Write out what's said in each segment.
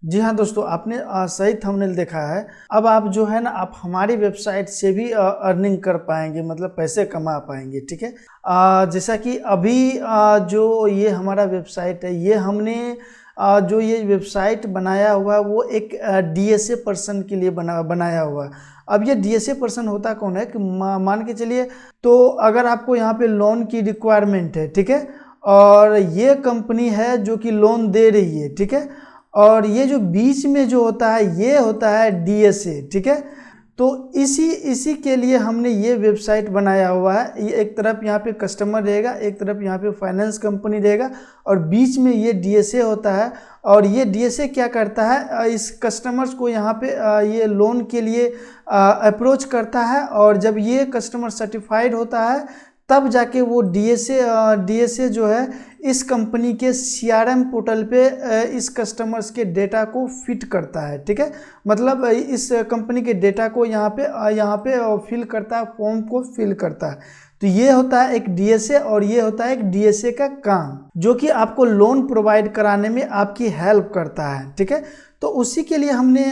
जी हाँ दोस्तों, आपने सही थंबनेल देखा है। अब आप जो है ना, आप हमारी वेबसाइट से भी अर्निंग कर पाएंगे, मतलब पैसे कमा पाएंगे। ठीक है। जैसा कि अभी जो ये हमारा वेबसाइट है, ये हमने जो ये वेबसाइट बनाया हुआ है वो एक डीएसए पर्सन के लिए बनाया हुआ है। अब ये डीएसए पर्सन होता कौन है कि मान के चलिए, तो अगर आपको यहाँ पे लोन की रिक्वायरमेंट है, ठीक है, और ये कंपनी है जो कि लोन दे रही है, ठीक है, और ये जो बीच में जो होता है ये होता है डीएसए। ठीक है। तो इसी इसी के लिए हमने ये वेबसाइट बनाया हुआ है। ये एक तरफ यहाँ पे कस्टमर रहेगा, एक तरफ यहाँ पे फाइनेंस कंपनी रहेगा, और बीच में ये डीएसए होता है। और ये डीएसए क्या करता है, इस कस्टमर्स को यहाँ पे ये लोन के लिए अप्रोच करता है, और जब ये कस्टमर सर्टिफाइड होता है तब जाके वो डीएसए जो है इस कंपनी के सीआरएम पोर्टल पे इस कस्टमर्स के डेटा को फिट करता है। ठीक है, मतलब इस कंपनी के डेटा को यहाँ पे फिल करता है, फॉर्म को फिल करता है। तो ये होता है एक डीएसए, और ये होता है एक डीएसए का काम जो कि आपको लोन प्रोवाइड कराने में आपकी हेल्प करता है। ठीक है। तो उसी के लिए हमने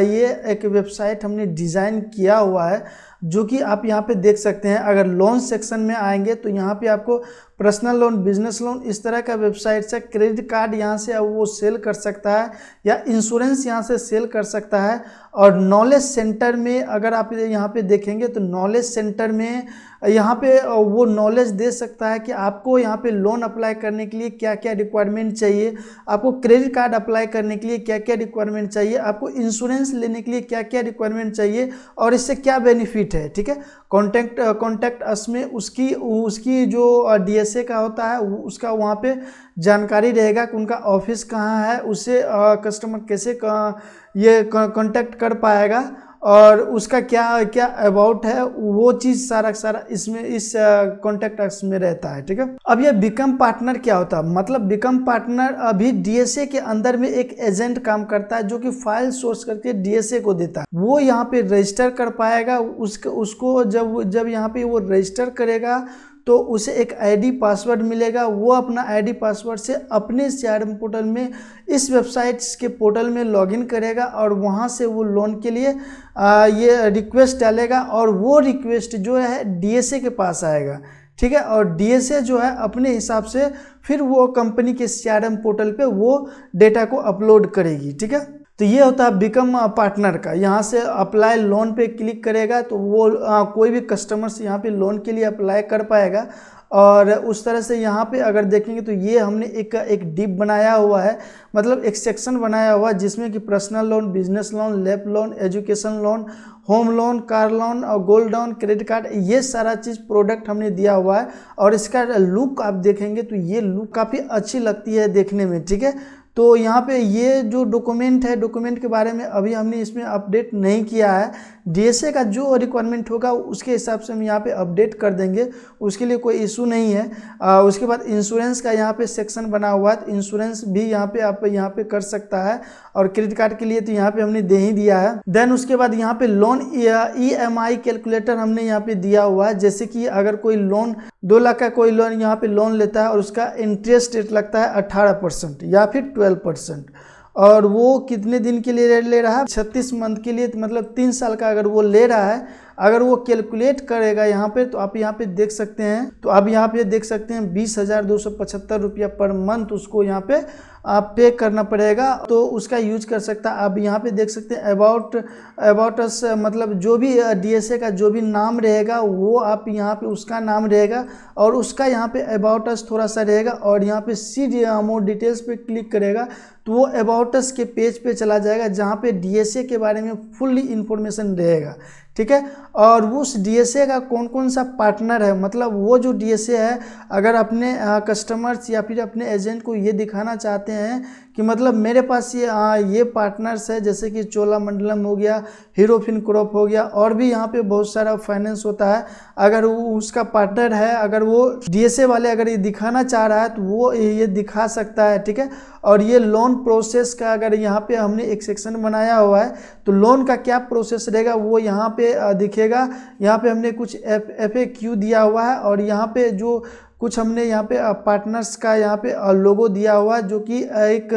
ये एक वेबसाइट हमने डिज़ाइन किया हुआ है, जो कि आप यहाँ पे देख सकते हैं। अगर लोन सेक्शन में आएंगे तो यहाँ पे आपको पर्सनल लोन, बिजनेस लोन, इस तरह का वेबसाइट से क्रेडिट कार्ड यहाँ से वो सेल कर सकता है, या इंश्योरेंस यहाँ से सेल कर सकता है। और नॉलेज सेंटर में अगर आप यहाँ पे देखेंगे तो नॉलेज सेंटर में यहाँ पे वो नॉलेज दे सकता है कि आपको यहाँ पे लोन अप्लाई करने के लिए क्या क्या रिक्वायरमेंट चाहिए, आपको क्रेडिट कार्ड अप्लाई करने के लिए क्या क्या रिक्वायरमेंट चाहिए, आपको इंश्योरेंस लेने के लिए क्या क्या रिक्वायरमेंट चाहिए, और इससे क्या बेनिफिट है। ठीक है। कॉन्टैक्ट अस में उसकी जो डीएसए का होता है उसका वहाँ पे जानकारी रहेगा कि उनका ऑफिस कहाँ है, उससे कस्टमर कैसे ये कांटेक्ट कर पाएगा, और उसका क्या क्या अबाउट है, वो चीज़ सारा इसमें इस कॉन्टैक्ट अस में रहता है। ठीक है। अब ये बिकम पार्टनर क्या होता है, मतलब बिकम पार्टनर अभी डीएसए के अंदर में एक एजेंट काम करता है, जो कि फाइल सोर्स करके डीएसए को देता है। वो यहाँ पे रजिस्टर कर पाएगा, उसको जब यहाँ पे वो रजिस्टर करेगा तो उसे एक आईडी पासवर्ड मिलेगा। वो अपना आईडी पासवर्ड से अपने सीआरएम पोर्टल में, इस वेबसाइट के पोर्टल में लॉगिन करेगा, और वहाँ से वो लोन के लिए ये रिक्वेस्ट डालेगा, और वो रिक्वेस्ट जो है डीएसए के पास आएगा। ठीक है। और डीएसए जो है अपने हिसाब से फिर वो कंपनी के सीआरएम पोर्टल पे वो डेटा को अपलोड करेगी। ठीक है। तो ये होता है बिकम पार्टनर का। यहाँ से अप्लाई लोन पे क्लिक करेगा तो वो कोई भी कस्टमर्स यहाँ पे लोन के लिए अप्लाई कर पाएगा। और उस तरह से यहाँ पे अगर देखेंगे तो ये हमने एक डिप बनाया हुआ है, मतलब एक सेक्शन बनाया हुआ है, जिसमें कि personal loan, business loan, lap loan, education loan, home loan, car loan और गोल्ड लोन, क्रेडिट कार्ड, ये सारा चीज़ प्रोडक्ट हमने दिया हुआ है। और इसका लुक आप देखेंगे तो ये लुक काफ़ी अच्छी लगती है देखने में। ठीक है। तो यहाँ पे ये जो डॉक्यूमेंट है, डॉक्यूमेंट के बारे में अभी हमने इसमें अपडेट नहीं किया है। डीएसए का जो रिक्वायरमेंट होगा उसके हिसाब से हम यहाँ पे अपडेट कर देंगे, उसके लिए कोई इशू नहीं है। उसके बाद इंश्योरेंस का यहाँ पे सेक्शन बना हुआ है, तो इंश्योरेंस भी यहाँ पे आप यहाँ पे कर सकता है। और क्रेडिट कार्ड के लिए तो यहाँ पे हमने दे ही दिया है। देन उसके बाद यहाँ पे लोन ईएमआई कैलकुलेटर हमने यहाँ पे दिया हुआ है। जैसे कि अगर कोई लोन 2 लाख का कोई लोन यहाँ पे लोन लेता है और उसका इंटरेस्ट रेट लगता है 18% या फिर 12%, और वो कितने दिन के लिए ले रहा है, 36 मंथ के लिए, मतलब 3 साल का अगर वो ले रहा है, अगर वो कैलकुलेट करेगा यहाँ पे, तो आप यहाँ पे देख सकते हैं, तो आप यहाँ पे देख सकते हैं 20,275 रुपया पर मंथ उसको यहाँ पे आप पे करना पड़ेगा, तो उसका यूज कर सकता है। आप यहाँ पे देख सकते हैं अबाउट अस, मतलब जो भी डीएसए का जो भी नाम रहेगा वो आप यहाँ पे उसका नाम रहेगा, और उसका यहाँ पे अबाउट अस थोड़ा सा रहेगा, और यहाँ पे सी मोर डिटेल्स पे क्लिक करेगा तो वो अबाउट अस के पेज पे चला जाएगा, जहाँ पे डीएसए के बारे में फुल्ली इंफॉर्मेशन रहेगा। ठीक है। और उस डीएसए का कौन कौन सा पार्टनर है, मतलब वो जो डीएसए है, अगर अपने कस्टमर्स या फिर अपने एजेंट को ये दिखाना चाहते हैं कि मतलब मेरे पास ये पार्टनर्स है, जैसे कि चोलामंडलम हो गया, हीरो फिनकॉर्प हो गया, और भी यहाँ पे बहुत सारा फाइनेंस होता है, अगर वो उसका पार्टनर है, अगर वो डीएसए वाले अगर ये दिखाना चाह रहा है तो वो ये दिखा सकता है। ठीक है। और ये लोन प्रोसेस का अगर यहाँ पे हमने एक सेक्शन बनाया हुआ है, तो लोन का क्या प्रोसेस रहेगा वो यहाँ पे दिखेगा। यहाँ पे हमने कुछ FAQ दिया हुआ है, और यहाँ पे जो कुछ हमने यहाँ पे पार्टनर्स का यहाँ पे लोगो दिया हुआ है, जो कि एक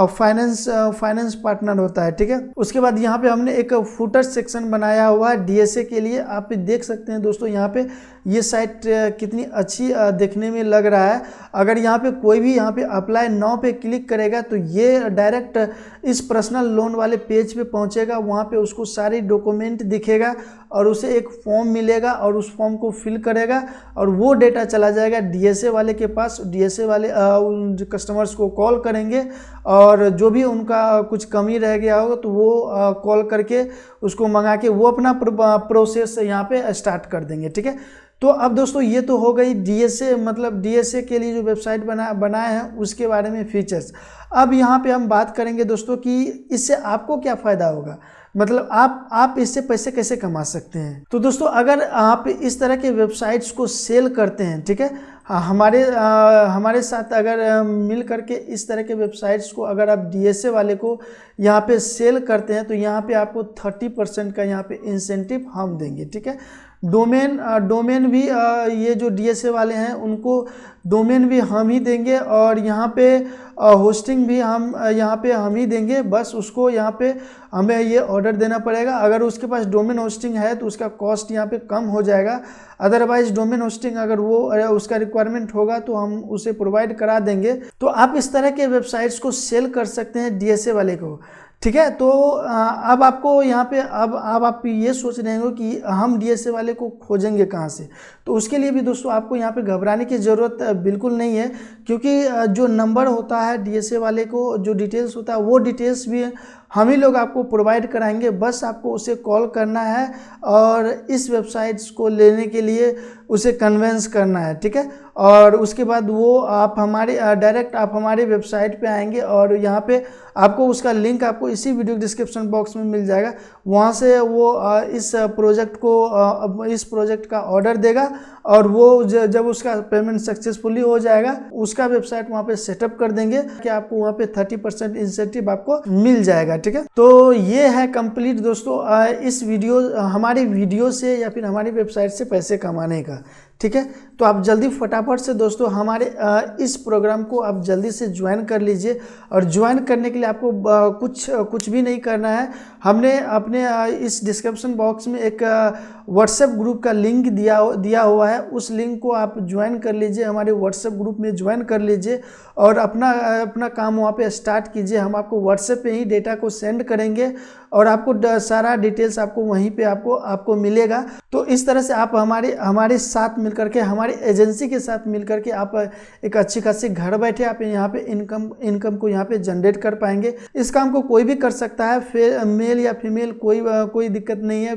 फाइनेंस पार्टनर होता है, ठीक है। उसके बाद यहाँ पे हमने एक फुटर सेक्शन बनाया हुआ है डीएसए के लिए। आप देख सकते हैं दोस्तों यहाँ पे ये साइट कितनी अच्छी देखने में लग रहा है। अगर यहाँ पे कोई भी यहाँ पे अप्लाई नाउ पे क्लिक करेगा तो ये डायरेक्ट इस पर्सनल लोन वाले पेज पे पहुँचेगा। वहाँ पे उसको सारी डॉक्यूमेंट दिखेगा और उसे एक फॉर्म मिलेगा और उस फॉर्म को फिल करेगा और वो डेटा चला जाएगा डीएसए वाले के पास। डीएसए वाले उन कस्टमर्स को कॉल करेंगे और जो भी उनका कुछ कमी रह गया होगा तो वो कॉल करके उसको मंगा के वो अपना प्रोसेस यहाँ पे स्टार्ट कर देंगे, ठीक है। तो अब दोस्तों ये तो हो गई डीएसए, मतलब डीएसए के लिए जो वेबसाइट बनाए हैं उसके बारे में फीचर्स। अब यहाँ पे हम बात करेंगे दोस्तों कि इससे आपको क्या फ़ायदा होगा, मतलब आप इससे पैसे कैसे कमा सकते हैं। तो दोस्तों अगर आप इस तरह के वेबसाइट्स को सेल करते हैं, ठीक है, हमारे साथ अगर मिल करके इस तरह के वेबसाइट्स को अगर आप डीएसए वाले को यहाँ पे सेल करते हैं तो यहाँ पे आपको 30% का यहाँ पे इंसेंटिव हम देंगे, ठीक है। डोमेन भी ये जो डीएसए वाले हैं उनको डोमेन भी हम ही देंगे और यहाँ पे होस्टिंग भी हम ही देंगे। बस उसको यहाँ पे हमें ये ऑर्डर देना पड़ेगा। अगर उसके पास डोमेन होस्टिंग है तो उसका कॉस्ट यहाँ पे कम हो जाएगा। अदरवाइज डोमेन होस्टिंग अगर वो उसका रिक्वायरमेंट होगा तो हम उसे प्रोवाइड करा देंगे। तो आप इस तरह के वेबसाइट्स को सेल कर सकते हैं डीएसए वाले को, ठीक है। तो अब आपको यहाँ पे अब आप ये सोच रहे हो कि हम डीएसए वाले को खोजेंगे कहाँ से। तो उसके लिए भी दोस्तों आपको यहाँ पे घबराने की ज़रूरत बिल्कुल नहीं है, क्योंकि जो नंबर होता है डीएसए वाले को, जो डिटेल्स होता है वो डिटेल्स भी हम ही लोग आपको प्रोवाइड कराएंगे। बस आपको उसे कॉल करना है और इस वेबसाइट्स को लेने के लिए उसे कन्वेंस करना है, ठीक है। और उसके बाद वो आप हमारे वेबसाइट पे आएंगे और यहाँ पे आपको उसका लिंक आपको इसी वीडियो डिस्क्रिप्शन बॉक्स में मिल जाएगा। वहाँ से वो इस प्रोजेक्ट का ऑर्डर देगा और वो जब उसका पेमेंट सक्सेसफुली हो जाएगा उसका वेबसाइट वहाँ पे सेटअप कर देंगे कि आपको वहाँ पे 30% इंसेंटिव आपको मिल जाएगा, ठीक है। तो ये है कंप्लीट दोस्तों इस हमारी वीडियो से या फिर हमारी वेबसाइट से पैसे कमाने का, ठीक है। तो आप जल्दी फटाफट से दोस्तों हमारे इस प्रोग्राम को आप जल्दी से ज्वाइन कर लीजिए। और ज्वाइन करने के लिए आपको कुछ भी नहीं करना है। हमने अपने इस डिस्क्रिप्शन बॉक्स में एक व्हाट्सएप ग्रुप का लिंक दिया हुआ है। उस लिंक को आप ज्वाइन कर लीजिए, हमारे व्हाट्सएप ग्रुप में ज्वाइन कर लीजिए और अपना काम वहाँ पे स्टार्ट कीजिए। हम आपको व्हाट्सएप पे ही डेटा को सेंड करेंगे और आपको सारा डिटेल्स आपको वहीं पे आपको मिलेगा। तो इस तरह से आप हमारे साथ मिलकर के, हमारी एजेंसी के साथ मिलकर के आप एक अच्छी खासी घर बैठे आप यहाँ पे इनकम को यहाँ पे जनरेट कर पाएंगे। इस काम को कोई भी कर सकता है, मेल या फीमेल कोई दिक्कत नहीं है।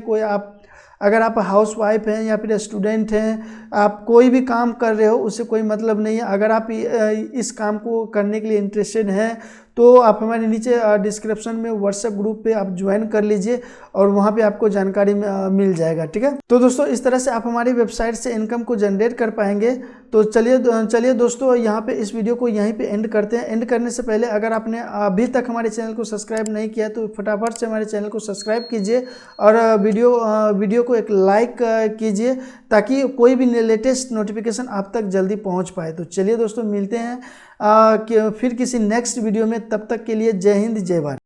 अगर आप हाउस वाइफ हैं या फिर स्टूडेंट हैं, आप कोई भी काम कर रहे हो उससे कोई मतलब नहीं है। अगर आप इस काम को करने के लिए इंटरेस्टेड हैं तो आप हमारे नीचे डिस्क्रिप्शन में व्हाट्सएप ग्रुप पे आप ज्वाइन कर लीजिए और वहाँ पे आपको जानकारी मिल जाएगा, ठीक है। तो दोस्तों इस तरह से आप हमारी वेबसाइट से इनकम को जनरेट कर पाएंगे। तो चलिए दोस्तों यहाँ पे इस वीडियो को यहीं पे एंड करते हैं। एंड करने से पहले अगर आपने अभी तक हमारे चैनल को सब्सक्राइब नहीं किया तो फटाफट से हमारे चैनल को सब्सक्राइब कीजिए और वीडियो को एक लाइक कीजिए ताकि कोई भी लेटेस्ट नोटिफिकेशन आप तक जल्दी पहुँच पाए। तो चलिए दोस्तों मिलते हैं फिर किसी नेक्स्ट वीडियो में। तब तक के लिए जय हिंद जय भारत।